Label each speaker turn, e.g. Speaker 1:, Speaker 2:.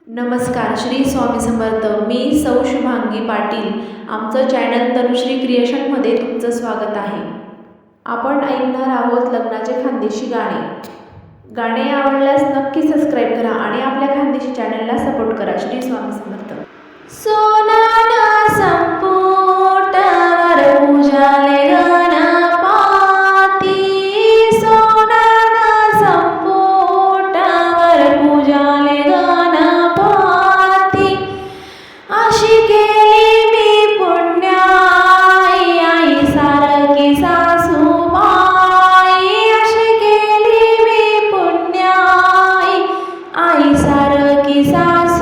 Speaker 1: नमस्कार, श्री स्वामी समर्थ. मी सौ शुभांगी पाटील. आमचं चॅनल तनुश्री क्रिएशनमध्ये तुमचं स्वागत आहे. आपण ऐकणार आहोत लग्नाचे खानदेशी गाणे. गाणे आवडल्यास नक्की सबस्क्राईब करा आणि आपल्या खानदेशी चॅनलला सपोर्ट करा. श्री स्वामी समर्थ. सोनाना संपुटावर पूजाले गणपती, सोनाना संपुटावर पूजाले गणपती. अशी केली मी पुण्याई, आई सारखी सासूबाई. अशी केली मी पुण्याई, आई सारखी सासूबाई.